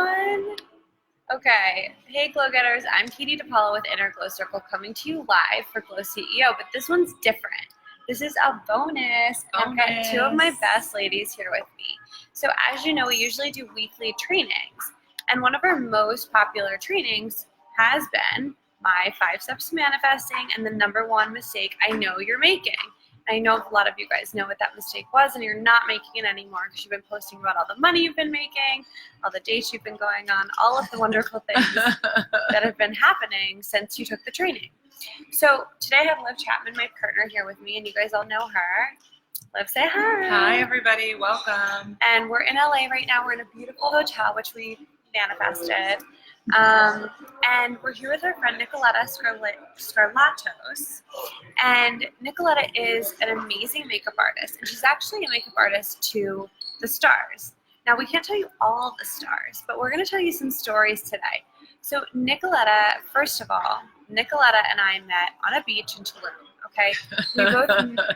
everyone. Okay, hey Glow Getters, I'm Katie DePaola with Inner Glow Circle coming to you live for Glow CEO, but this one's different. This is a bonus. I've got two of my best ladies here with me. So as you know, we usually do weekly trainings, and one of our most popular trainings has been my 5 steps to manifesting and the number one mistake I know you're making. I know a lot of you guys know what that mistake was, and you're not making it anymore because you've been posting about all the money you've been making, all the dates you've been going on, all of the wonderful things that have been happening since you took the training. So today I have Liv Chapman, my partner, here with me, and you guys all know her. Liv, say hi. Hi, everybody. Welcome. And we're in LA right now. We're in a beautiful hotel, which we manifested. And we're here with our friend Nikoletta Scarlatos. And Nikoletta is an amazing makeup artist, and she's actually a makeup artist to the stars. Now, we can't tell you all the stars, but we're going to tell you some stories today. So Nikoletta, first of all, Nikoletta and I met on a beach in Tulum, okay? We both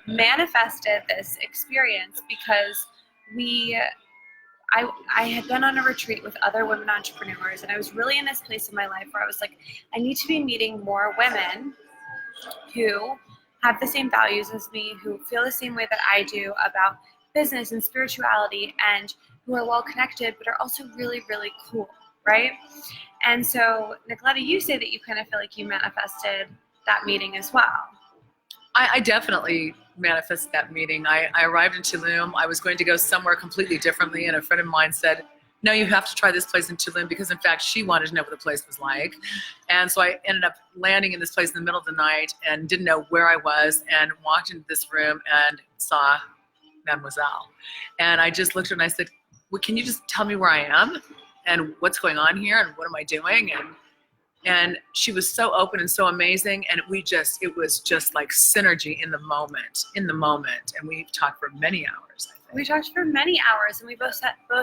manifested this experience because I had been on a retreat with other women entrepreneurs, and I was really in this place in my life where I was like, I need to be meeting more women who have the same values as me, who feel the same way that I do about business and spirituality, and who are well connected, but are also really, really cool, right? And so, Nikoletta, you say that you kind of feel like you manifested that meeting as well. I definitely manifested that meeting. I arrived in Tulum. I was going to go somewhere completely differently, and a friend of mine said, no, you have to try this place in Tulum, because in fact she wanted to know what the place was like. And so I ended up landing in this place in the middle of the night and didn't know where I was, and walked into this room and saw Mademoiselle. And I just looked at her and I said, well, can you just tell me where I am and what's going on here and what am I doing? And she was so open and so amazing, and it was just like synergy in the moment. And we talked for many hours, I think. We talked for many hours, and we both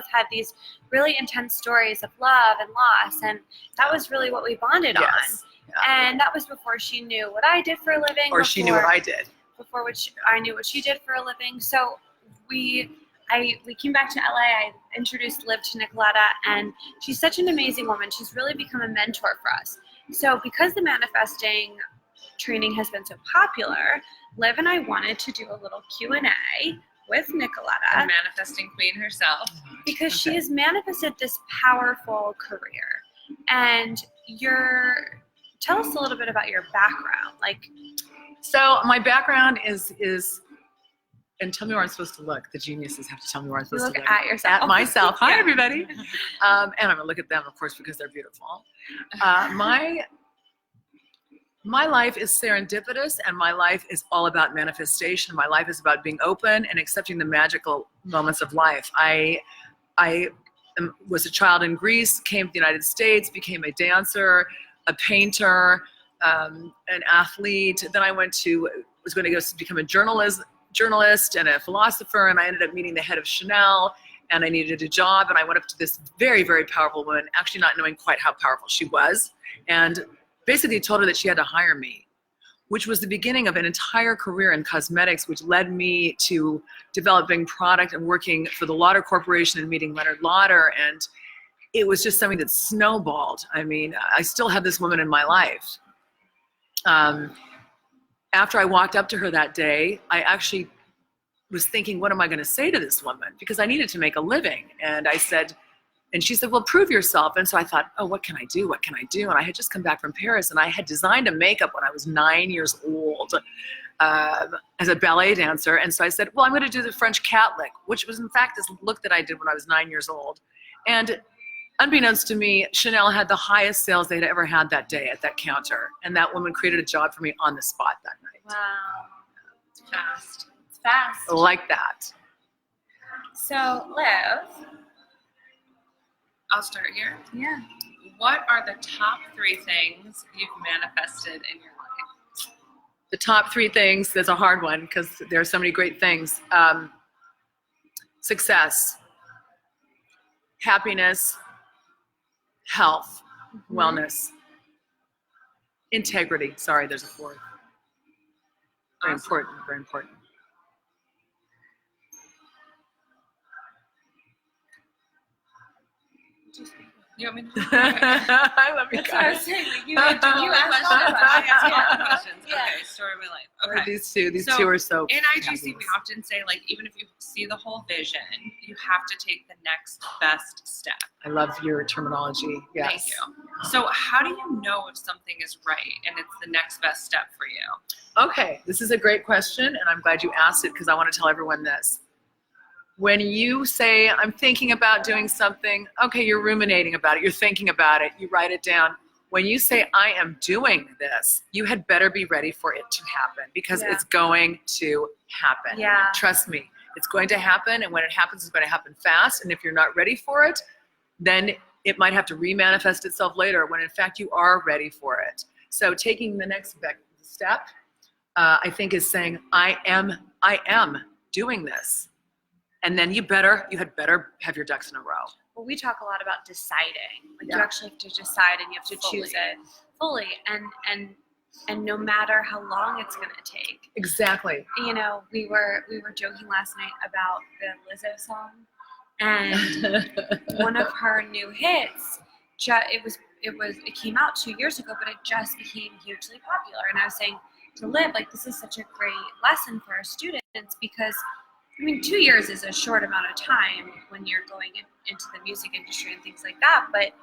had these really intense stories of love and loss, and that was really what we bonded on. Yeah. And that was before she knew what I did for a living. Or she knew what I did. Before I knew what she did for a living. So we came back to LA. I introduced Liv to Nikoletta, and she's such an amazing woman. She's really become a mentor for us. So because the manifesting training has been so popular, Liv and I wanted to do a little Q&A with Nikoletta. The manifesting queen herself. Because she has manifested this powerful career. And tell us a little bit about your background. So my background is and tell me where I'm supposed to look. The geniuses have to tell me where I'm supposed to look. At yourself. At myself. Hi, everybody. And I'm going to look at them, of course, because they're beautiful. My life is serendipitous, and my life is all about manifestation. My life is about being open and accepting the magical moments of life. I was a child in Greece, came to the United States, became a dancer, a painter, an athlete. Then I was going to go become a journalist and a philosopher, and I ended up meeting the head of Chanel, and I needed a job, and I went up to this very, very powerful woman, actually not knowing quite how powerful she was, and basically told her that she had to hire me, which was the beginning of an entire career in cosmetics, which led me to developing product and working for the Lauder Corporation and meeting Leonard Lauder, and it was just something that snowballed. I mean, I still have this woman in my life. After I walked up to her that day, I actually was thinking, what am I going to say to this woman? Because I needed to make a living. And she said, well, prove yourself. And so I thought, oh, what can I do? What can I do? And I had just come back from Paris, and I had designed a makeup when I was 9 years old as a ballet dancer. And so I said, well, I'm going to do the French cat lick, which was in fact this look that I did when I was 9 years old. And unbeknownst to me, Chanel had the highest sales they'd ever had that day at that counter. And that woman created a job for me on the spot that night. Wow. It's fast. It's fast. Like that. So, Liv. I'll start here. Yeah. What are the top 3 things you've manifested in your life? The top 3 things, that's a hard one because there are so many great things. Success, happiness, health, wellness, integrity. Sorry, there's a 4th. Very important, very important. You want me to? I love you That's what I was guys. saying. Like, you asked asked all all the the questions. I asked all the questions. questions. Yeah. Okay, story of my life. Or Okay. These two So, are so In IGC, we fabulous. often say, like, even if you see the whole vision, you have to take the next best step. I love your terminology. Yes. Thank you. So how do you know if something is right and it's the next best step for you? Okay, this is a great question, and I'm glad you asked it because I want to tell everyone this. When you say, I'm thinking about doing something, okay, you're ruminating about it, you're thinking about it, you write it down. When you say, I am doing this, you had better be ready for it to happen because Yeah. it's going to happen. Yeah. Trust me, it's going to happen, and when it happens, it's going to happen fast, and if you're not ready for it, then it might have to remanifest itself later when in fact you are ready for it. So taking the next step, I think is saying, I am doing this. And then you had better have your ducks in a row. Well, we talk a lot about deciding. Like Yeah. you actually have to decide and you have to choose it fully. And no matter how long it's gonna take. Exactly. You know, we were joking last night about the Lizzo song. And one of her new hits, it came out 2 years ago, but it just became hugely popular. And I was saying to Liv, like, this is such a great lesson for our students because, I mean, 2 years is a short amount of time when you're going into the music industry and things like that. But,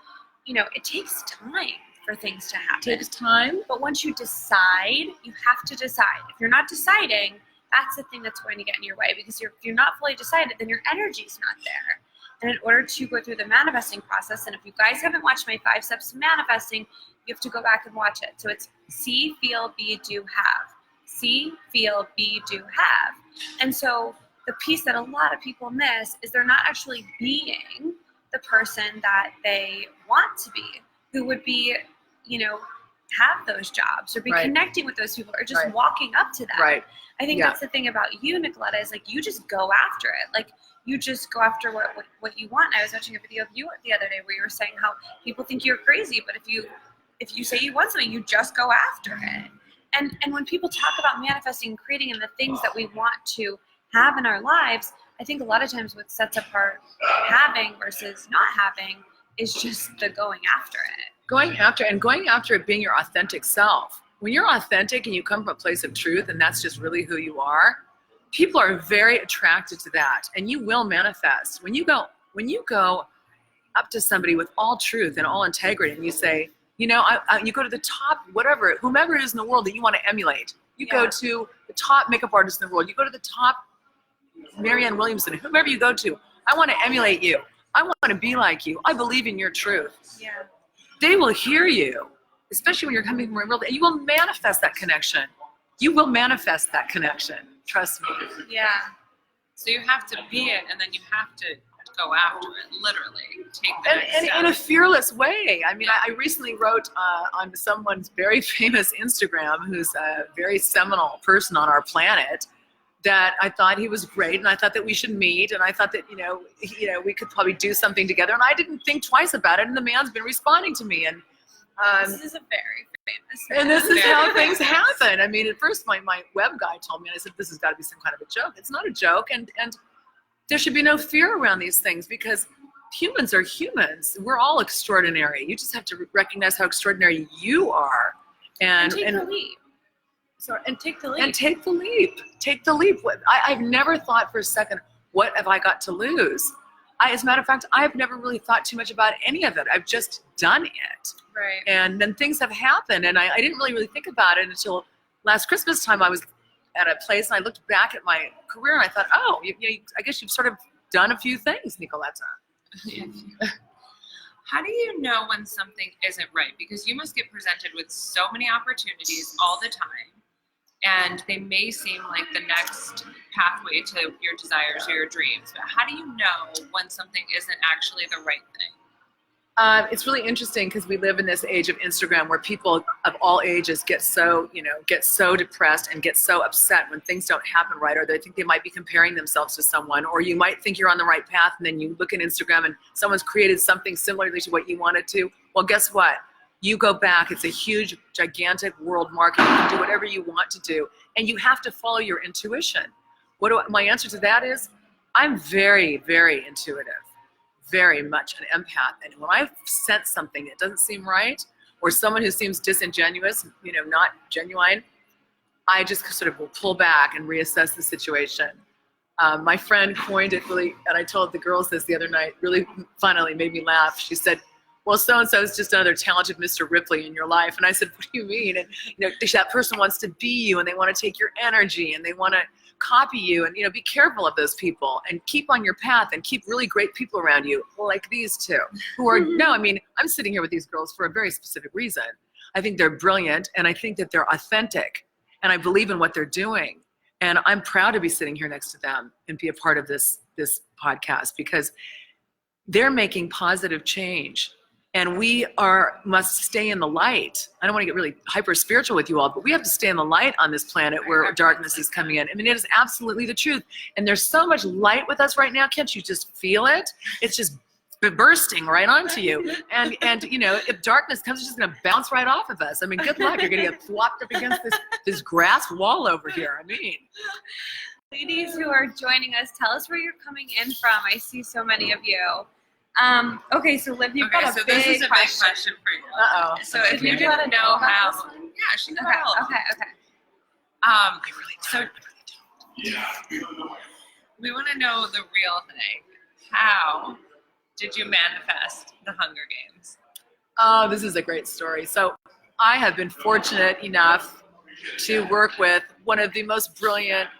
you know, it takes time for things to happen. Takes time. But once you decide, you have to decide. If you're not deciding, that's the thing that's going to get in your way because if you're not fully decided, then your energy's not there. And in order to go through the manifesting process, and if you guys haven't watched my 5 steps to manifesting, you have to go back and watch it. So it's see, feel, be, do, have. See, feel, be, do, have. And so the piece that a lot of people miss is they're not actually being the person that they want to be, who would be, you know, have those jobs or be Right. connecting with those people or just Right. walking up to them. Right. I think Yeah. that's the thing about you, Nikoletta, is like you just go after it. Like you just go after what you want. I was watching a video of you the other day where you were saying how people think you're crazy, but if you say you want something, you just go after it. And when people talk about manifesting and creating and the things that we want to have in our lives, I think a lot of times what sets apart having versus not having is just the going after it. Going after it being your authentic self. When you're authentic and you come from a place of truth and that's just really who you are, people are very attracted to that and you will manifest. When you go up to somebody with all truth and all integrity and you say, you know, you go to the top, whomever it is in the world that you want to emulate. You go to the top makeup artist in the world. You go to the top Marianne Williamson, whomever you go to. I want to emulate you. I want to be like you. I believe in your truth. Yeah. They will hear you, especially when you're coming from a real, and you will manifest that connection. You will manifest that connection. Trust me. Yeah. So you have to be it, and then you have to go after it, literally. Take the next And step. in a fearless way. I mean, I recently wrote on someone's very famous Instagram, who's a very seminal person on our planet, that I thought he was great, and I thought that we should meet, and I thought that we could probably do something together, and I didn't think twice about it, and the man's been responding to me, and This is a very famous man. and this is how things happen. I mean, at first my web guy told me, and I said, this has got to be some kind of a joke. It's not a joke, and there should be no fear around these things because humans are humans. We're all extraordinary. You just have to recognize how extraordinary you are, And take the leap. And take the leap. Take the leap. I've never thought for a second, what have I got to lose? As a matter of fact, I've never really thought too much about any of it. I've just done it. Right. And then things have happened, and I didn't really think about it until last Christmas time. I was at a place, and I looked back at my career, and I thought, oh, I guess you've sort of done a few things, Nikoletta. How do you know when something isn't right? Because you must get presented with so many opportunities all the time, and they may seem like the next pathway to your desires or your dreams. But how do you know when something isn't actually the right thing? It's really interesting because we live in this age of Instagram where people of all ages get so depressed and get so upset when things don't happen right, or they think they might be comparing themselves to someone, or you might think you're on the right path and then you look at Instagram and someone's created something similarly to what you wanted to. Well, guess what? You go back, it's a huge, gigantic world market. You can do whatever you want to do, and you have to follow your intuition. My answer to that is, I'm very, very intuitive. very much an empath. And when I sense something that doesn't seem right, or someone who seems disingenuous, not genuine, I just sort of will pull back and reassess the situation. My friend coined it really, and I told the girls this the other night, really funnily made me laugh. She said, well, so-and-so is just another talented Mr. Ripley in your life. And I said, what do you mean? And that person wants to be you, and they want to take your energy, and they want to copy you, and be careful of those people, and keep on your path, and keep really great people around you, like these two, who are, I'm sitting here with these girls for a very specific reason. I think they're brilliant, and I think that they're authentic, and I believe in what they're doing. And I'm proud to be sitting here next to them and be a part of this podcast, because they're making positive change. And we must stay in the light. I don't want to get really hyper spiritual with you all, but we have to stay in the light on this planet where darkness is coming in. I mean, it is absolutely the truth. And there's so much light with us right now. Can't you just feel it? It's just bursting right onto you. And if darkness comes, it's just going to bounce right off of us. I mean, good luck. You're going to get flopped up against this grass wall over here. I mean. Ladies who are joining us, tell us where you're coming in from. I see so many of you. Okay, so Liv, you've got a big this is a big question. question for you. Uh-oh. So if you didn't know how, she got all of them. Okay. We want to know the real thing. How did you manifest the Hunger Games? Oh, this is a great story. So I have been fortunate enough to work with one of the most brilliant,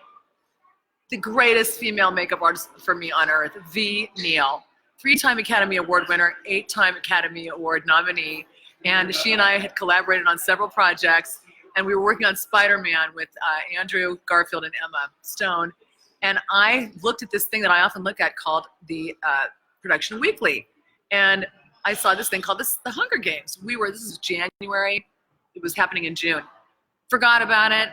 the greatest female makeup artists for me on earth, V. Neal. 3-time Academy Award winner, 8-time Academy Award nominee. And she and I had collaborated on several projects, and we were working on Spider-Man with Andrew Garfield and Emma Stone. And I looked at this thing that I often look at called the Production Weekly. And I saw this thing called the Hunger Games. This is January, it was happening in June. Forgot about it.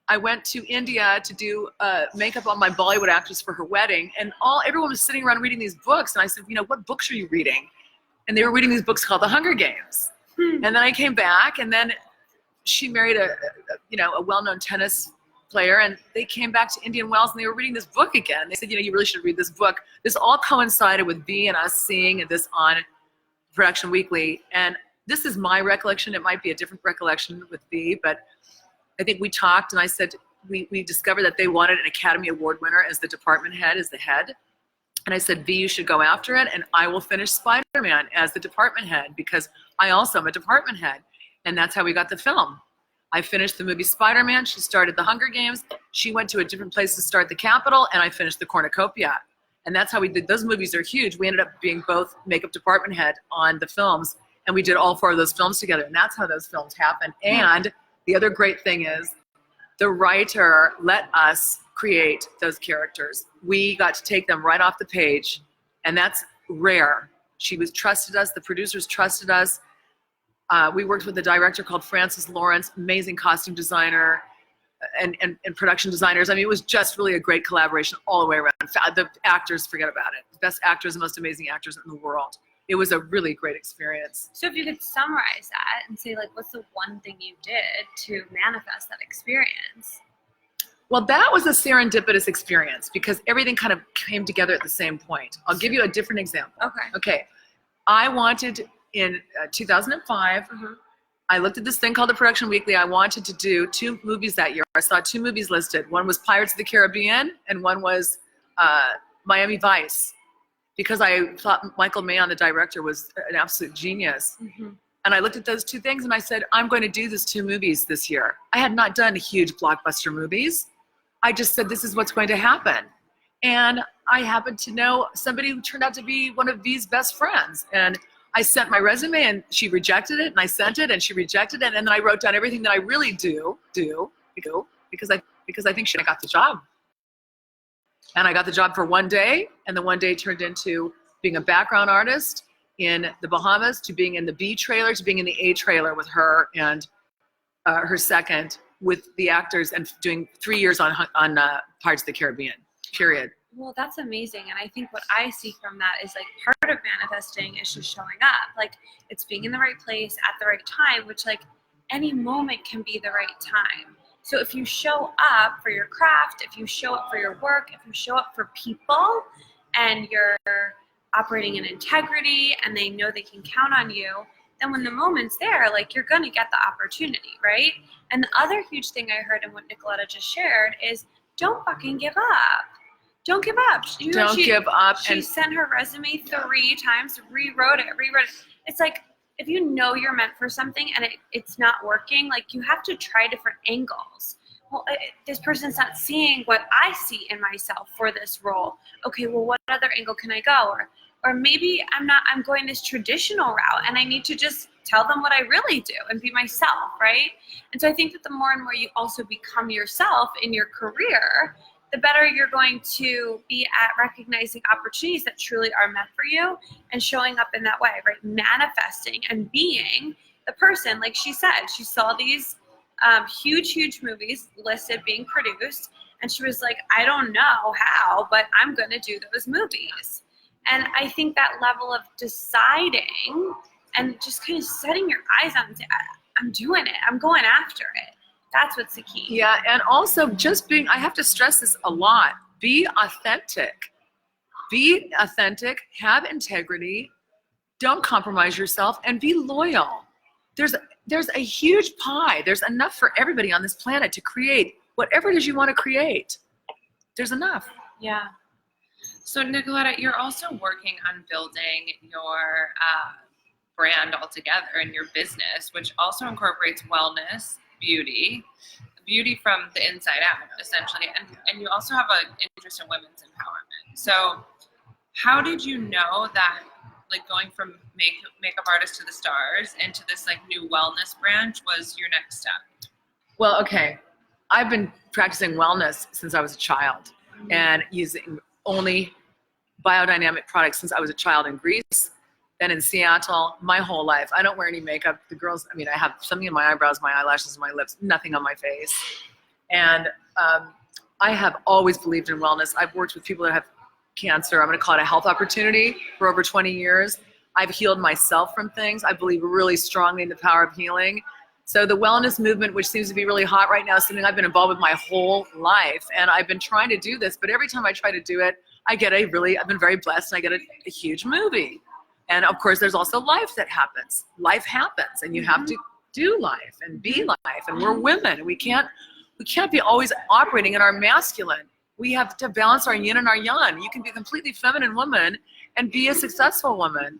I went to India to do makeup on my Bollywood actress for her wedding, and everyone was sitting around reading these books. And I said, what books are you reading? And they were reading these books called The Hunger Games. And then I came back, and then she married a well-known tennis player, and they came back to Indian Wells, and they were reading this book again. They said, you really should read this book. This all coincided with V and us seeing this on Production Weekly. And this is my recollection. It might be a different recollection with V, but I think we talked, and I said, we discovered that they wanted an Academy Award winner as the department head, as the head. And I said, V, you should go after it, and I will finish Spider-Man as the department head, because I also am a department head. And that's how we got the film. I finished the movie Spider-Man. She started the Hunger Games. She went to a different place to start the Capitol, and I finished the Cornucopia. And that's how we did. Those movies are huge. We ended up being both makeup department head on the films, and we did all 4 of those films together. And that's how those films happened. And the other great thing is the writer let us create those characters. We got to take them right off the page, and that's rare. She trusted us. The producers trusted us. We worked with a director called Francis Lawrence, amazing costume designer and production designers. I mean, it was just really a great collaboration all the way around. The actors, forget about it. The best actors, the most amazing actors in the world. It was a really great experience. So if you could summarize that and say, what's the one thing you did to manifest that experience? Well, that was a serendipitous experience because everything kind of came together at the same point. I'll give you a different example. Okay. I wanted in 2005, I looked at this thing called the Production Weekly. I wanted to do 2 movies that year. I saw 2 movies listed. One was Pirates of the Caribbean, and one was Miami Vice, because I thought Michael Mann, the director, was an absolute genius. And I looked at those 2 things, and I said, I'm going to do these 2 movies this year. I had not done huge blockbuster movies. I just said, this is what's going to happen. And I happened to know somebody who turned out to be one of V's best friends. And I sent my resume, and she rejected it, and I sent it, and she rejected it, and then I wrote down everything that I really do because I think I got the job. And I got the job for 1 day, and the 1 day turned into being a background artist in the Bahamas, to being in the B trailer, to being in the A trailer with her and her second with the actors, and doing 3 years on Pirates of the Caribbean, period. Well, that's amazing. And I think what I see from that is part of manifesting is just showing up. It's being in the right place at the right time, which any moment can be the right time. So if you show up for your craft, if you show up for your work, if you show up for people, and you're operating in integrity and they know they can count on you, then when the moment's there, like, you're going to get the opportunity, right? And the other huge thing I heard in what Nikoletta just shared is don't fucking give up. Don't give up. Don't give up. She sent her resume 3 times, rewrote it. It's like, if you know you're meant for something and it's not working, like, you have to try different angles. Well, this person's not seeing what I see in myself for this role. Okay, well, what other angle can I go? Or maybe I'm going this traditional route and I need to just tell them what I really do and be myself, right? And so I think that the more and more you also become yourself in your career, the better you're going to be at recognizing opportunities that truly are meant for you and showing up in that way, right? Manifesting and being the person, like she said, she saw these huge movies listed being produced, and she was like, I don't know how, but I'm going to do those movies. And I think that level of deciding and just kind of setting your eyes on it, I'm doing it, I'm going after it. That's what's the key. Yeah, and also just being, I have to stress this a lot, be authentic. Be authentic, have integrity, don't compromise yourself, and be loyal. There's a huge pie. There's enough for everybody on this planet to create whatever it is you want to create. There's enough. Yeah. So Nikoletta, you're also working on building your brand altogether and your business, which also incorporates wellness, beauty from the inside out, essentially. And you also have an interest in women's empowerment. So how did you know that, like, going from makeup artist to the stars into this, like, new wellness branch was your next step? Well, okay. I've been practicing wellness since I was a child and using only biodynamic products since I was a child in Greece, then in Seattle, my whole life. I don't wear any makeup. The girls, I mean, I have something in my eyebrows, my eyelashes, my lips, nothing on my face. And I have always believed in wellness. I've worked with people that have cancer. I'm going to call it a health opportunity for over 20 years. I've healed myself from things. I believe really strongly in the power of healing. So the wellness movement, which seems to be really hot right now, is something I've been involved with my whole life. And I've been trying to do this, but every time I try to do it, I've been very blessed, and I get a huge movie. And of course, there's also life that happens. Life happens, and you have to do life and be life. And we're women. We can't be always operating in our masculine. We have to balance our yin and our yang. You can be a completely feminine woman and be a successful woman.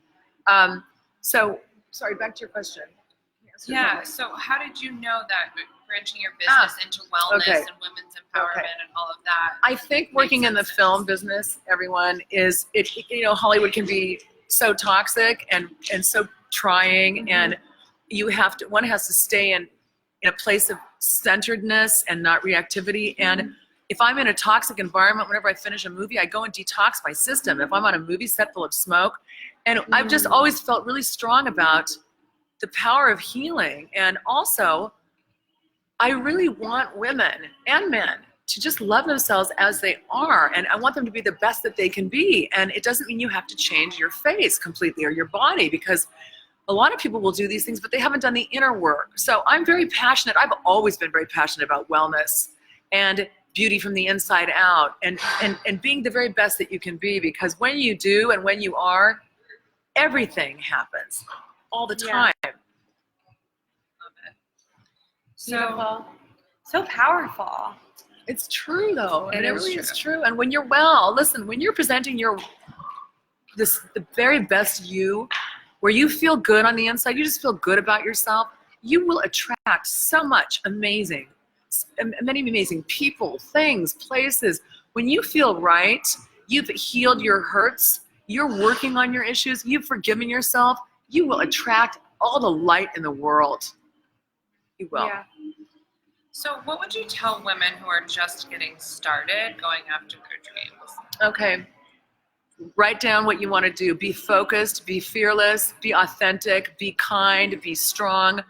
So, sorry, back to your question. Yeah, so how did you know that branching your business into wellness and women's empowerment and all of that? I think working in the film business, everyone, Hollywood can be so toxic and so trying, and one has to stay in a place of centeredness and not reactivity. And if I'm in a toxic environment, whenever I finish a movie, I go and detox my system. If I'm on a movie set full of smoke, and I've just always felt really strong about the power of healing. And also, I really want women and men to just love themselves as they are. And I want them to be the best that they can be. And it doesn't mean you have to change your face completely or your body, because a lot of people will do these things, but they haven't done the inner work. So I'm very passionate. I've always been very passionate about wellness and beauty from the inside out, and being the very best that you can be, because when you do and when you are, everything happens all the time. Love it. Beautiful. So powerful. It's true, though. It really is is true. And when you're when you're presenting the very best you, where you feel good on the inside, you just feel good about yourself, you will attract so much many amazing people, things, places. When you feel right, you've healed your hurts, you're working on your issues, you've forgiven yourself, you will attract all the light in the world. You will. Yeah. So what would you tell women who are just getting started going after their dreams? Okay. Write down what you want to do. Be focused, be fearless, be authentic, be kind, be strong.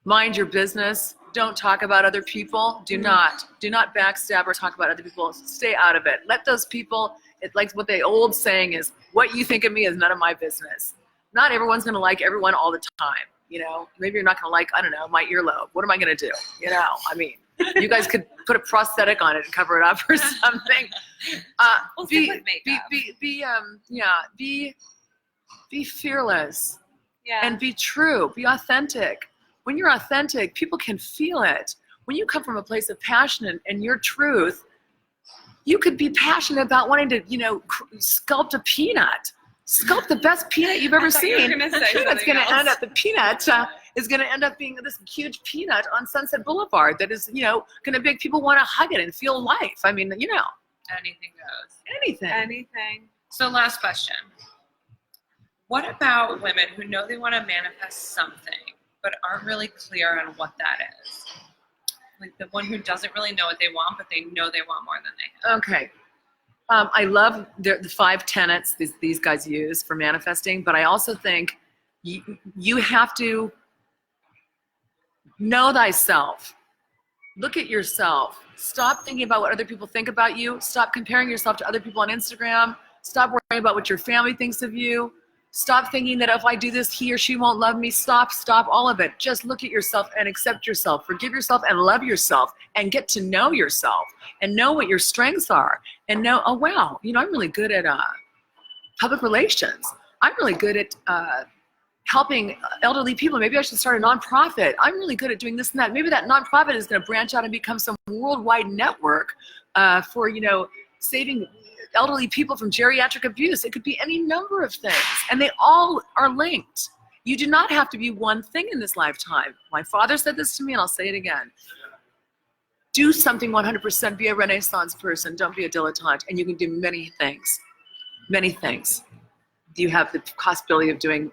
Mind your business. Don't talk about other people. Do not backstab or talk about other people. Stay out of it. Let those people, like what the old saying is, what you think of me is none of my business. Not everyone's going to like everyone all the time. Maybe you're not going to like, I don't know, my earlobe. What am I going to do? You guys could put a prosthetic on it and cover it up or something. We'll stick with makeup. Be fearless. Yeah. And be true, be authentic. When you're authentic, people can feel it. When you come from a place of passion and your truth, you could be passionate about wanting to, sculpt a peanut. Sculpt the best peanut you've ever seen. You were gonna say Peanut's something going to else. end up, the peanut is going to end up being this huge peanut on Sunset Boulevard that is, going to make people want to hug it and feel life. I mean, Anything goes. anything. So last question. What about women who know they want to manifest something but aren't really clear on what that is? Like the one who doesn't really know what they want, but they know they want more than they have. Okay. I love the 5 tenets these guys use for manifesting, but I also think you have to know thyself. Look at yourself. Stop thinking about what other people think about you. Stop comparing yourself to other people on Instagram. Stop worrying about what your family thinks of you. Stop thinking that if I do this, he or she won't love me. Stop all of it. Just look at yourself and accept yourself. Forgive yourself and love yourself and get to know yourself and know what your strengths are and know, oh, wow, I'm really good at public relations. I'm really good at helping elderly people. Maybe I should start a nonprofit. I'm really good at doing this and that. Maybe that nonprofit is going to branch out and become some worldwide network for, saving elderly people from geriatric abuse. It could be any number of things, and they all are linked. You do not have to be one thing in this lifetime. My father said this to me, and I'll say it again. Do something 100%. Be a Renaissance person. Don't be a dilettante, and you can do many things. Many things. You have the possibility of doing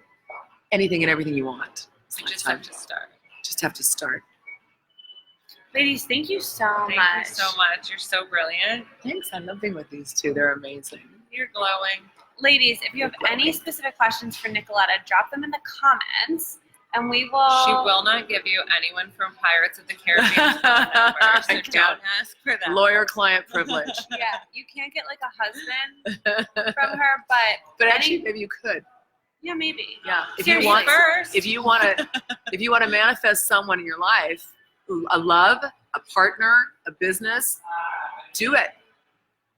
anything and everything you want. You just have to start. Just have to start. Ladies, thank you so much. Thank you so much. You're so brilliant. Thanks. I love being with these two. They're amazing. You're glowing. Ladies, if you have any specific questions for Nikoletta, drop them in the comments, and we will. She will not give you anyone from Pirates of the Caribbean phone number, so don't ask for that. Lawyer-client privilege. Yeah, you can't get like a husband from her, but Actually, maybe you could. Yeah, maybe. Yeah. If Seriously. you want to manifest someone in your life, a love, a partner, a business, do it.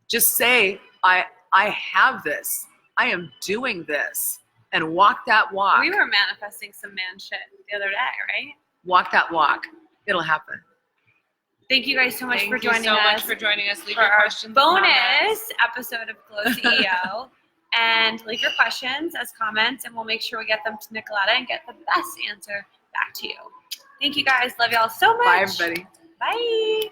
Just say, I have this. I am doing this. And walk that walk. We were manifesting some man shit the other day, right? Walk that walk. It'll happen. Thank you guys so much for joining us. Thank you so much for joining us. Leave for your our questions in the comments. bonus episode of Glow CEO. And leave your questions as comments, and we'll make sure we get them to Nikoletta and get the best answer back to you. Thank you guys. Love y'all so much. Bye, everybody. Bye.